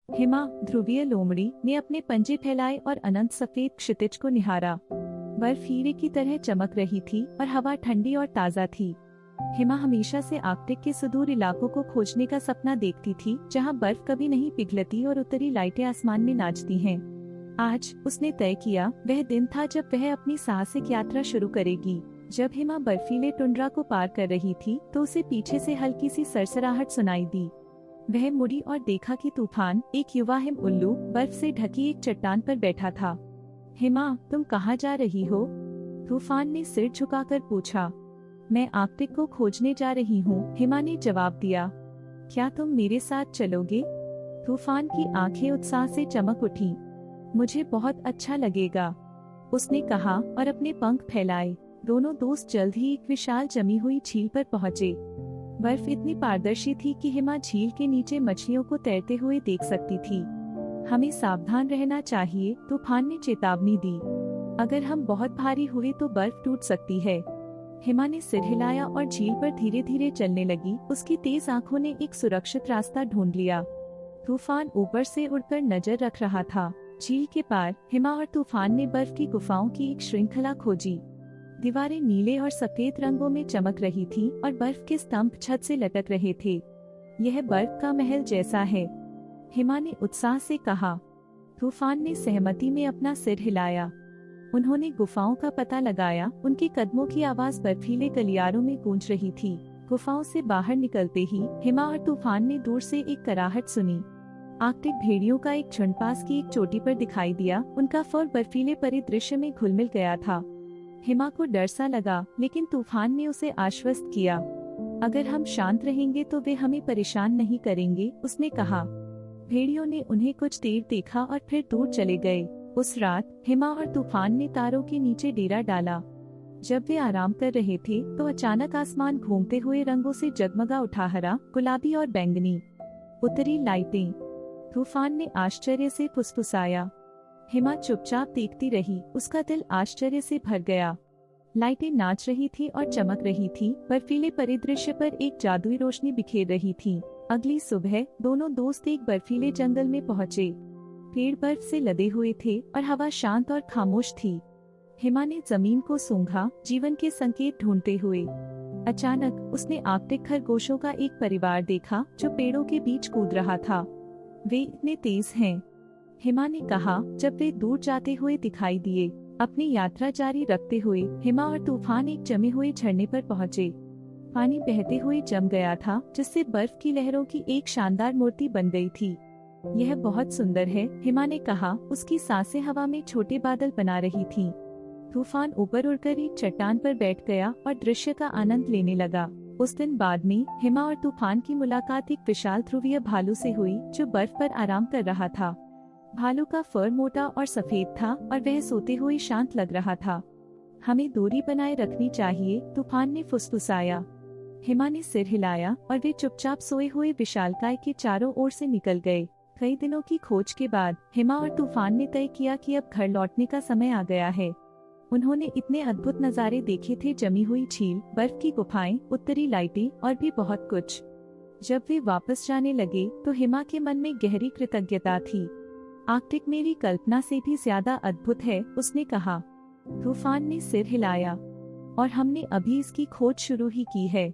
हिमा, ध्रुवीय लोमड़ी, ने अपने पंजे फैलाए और अनंत सफेद क्षितिज को निहारा। बर्फ हीरे की तरह चमक रही थी और हवा ठंडी और ताज़ा थी। हिमा हमेशा से आर्कटिक के सुदूर इलाकों को खोजने का सपना देखती थी, जहां बर्फ कभी नहीं पिघलती और उत्तरी लाइटें आसमान में नाचती हैं। आज उसने तय किया, वह दिन था जब वह अपनी साहसिक यात्रा शुरू करेगी। जब हिमा बर्फीले टुंड्रा को पार कर रही थी, तो उसे पीछे से हल्की सी सरसराहट सुनाई दी। वह मुड़ी और देखा कि तूफान, एक युवा हिम उल्लू, बर्फ से ढकी एक चट्टान पर बैठा था। हिमा, तुम कहाँ जा रही हो? तूफान ने सिर झुकाकर पूछा। मैं आर्कटिक को खोजने जा रही हूँ, हिमा ने जवाब दिया। क्या तुम मेरे साथ चलोगे? तूफान की आंखें उत्साह से चमक उठी। मुझे बहुत अच्छा लगेगा, उसने कहा और अपने पंख फैलाए। दोनों दोस्त जल्द ही एक विशाल जमी हुई झील पर पहुँचे। बर्फ इतनी पारदर्शी थी कि हिमा झील के नीचे मछलियों को तैरते हुए देख सकती थी। हमें सावधान रहना चाहिए, तूफान ने चेतावनी दी। अगर हम बहुत भारी हुए तो बर्फ टूट सकती है। हिमा ने सिर हिलाया और झील पर धीरे धीरे चलने लगी। उसकी तेज आंखों ने एक सुरक्षित रास्ता ढूंढ लिया। तूफान ऊपर से उड़कर नजर रख रहा था। झील के पार हिमा और तूफान ने बर्फ की गुफाओं की एक श्रृंखला खोजी। दीवारें नीले और सफेद रंगों में चमक रही थी और बर्फ के स्तंभ छत से लटक रहे थे। यह बर्फ का महल जैसा है, हिमा ने उत्साह से कहा। तूफान ने सहमति में अपना सिर हिलाया। उन्होंने गुफाओं का पता लगाया। उनके कदमों की आवाज बर्फीले गलियारों में गूंज रही थी। गुफाओं से बाहर निकलते ही हिमा और तूफान ने दूर से एक कराहट सुनी। आर्कटिक भेड़ियों का एक झुंड पास की एक चोटी पर दिखाई दिया। उनका फर बर्फीले परिदृश्य में घुल मिल गया था। हिमा को डर सा लगा, लेकिन तूफान ने उसे आश्वस्त किया। अगर हम शांत रहेंगे तो वे हमें परेशान नहीं करेंगे, उसने कहा। भेड़ियों ने उन्हें कुछ देर देखा और फिर दूर चले गए। उस रात हिमा और तूफान ने तारों के नीचे डेरा डाला। जब वे आराम कर रहे थे तो अचानक आसमान घूमते हुए रंगों से जगमगा उठा, हरा, गुलाबी और बैंगनी। उत्तरी लाइटें, तूफान ने आश्चर्य से फुसफुसाया। हिमा चुपचाप देखती रही। उसका दिल आश्चर्य से भर गया। लाइटें नाच रही थी और चमक रही थी। बर्फीले परिदृश्य पर एक जादुई रोशनी बिखेर रही थी। अगली सुबह दोनों दोस्त एक बर्फीले जंगल में पहुँचे। पेड़ बर्फ से लदे हुए थे और हवा शांत और खामोश थी। हिमा ने जमीन को सूंघा, जीवन के संकेत ढूंढते हुए। अचानक उसने आर्कटिक खरगोशों का एक परिवार देखा जो पेड़ों के बीच कूद रहा था। वे इतने तेज हैं, हिमा ने कहा जब वे दूर जाते हुए दिखाई दिए। अपनी यात्रा जारी रखते हुए हिमा और तूफान एक जमे हुए झरने पर पहुँचे। पानी बहते हुए जम गया था, जिससे बर्फ की लहरों की एक शानदार मूर्ति बन गई थी। यह बहुत सुंदर है, हिमा ने कहा। उसकी सांसें हवा में छोटे बादल बना रही थीं। तूफान ऊपर उड़कर एक चट्टान पर बैठ गया और दृश्य का आनंद लेने लगा। उस दिन बाद में हिमा और तूफान की मुलाकात एक विशाल ध्रुवीय भालू से हुई, जो बर्फ पर आराम कर रहा था। भालू का फर मोटा और सफेद था और वह सोते हुए शांत लग रहा था। हमें दूरी बनाए रखनी चाहिए, तूफान ने फुसफुसाया। हिमा ने सिर हिलाया और वे चुपचाप सोए हुए विशालकाय के चारों ओर से निकल गए। कई दिनों की खोज के बाद हिमा और तूफान ने तय किया कि अब घर लौटने का समय आ गया है। उन्होंने इतने अद्भुत नज़ारे देखे थे, जमी हुई झील, बर्फ की गुफाएं, उत्तरी लाइटें और भी बहुत कुछ। जब वे वापस जाने लगे तो हिमा के मन में गहरी कृतज्ञता थी। आर्कटिक मेरी कल्पना से भी ज्यादा अद्भुत है, उसने कहा। तूफान ने सिर हिलाया। और हमने अभी इसकी खोज शुरू ही की है।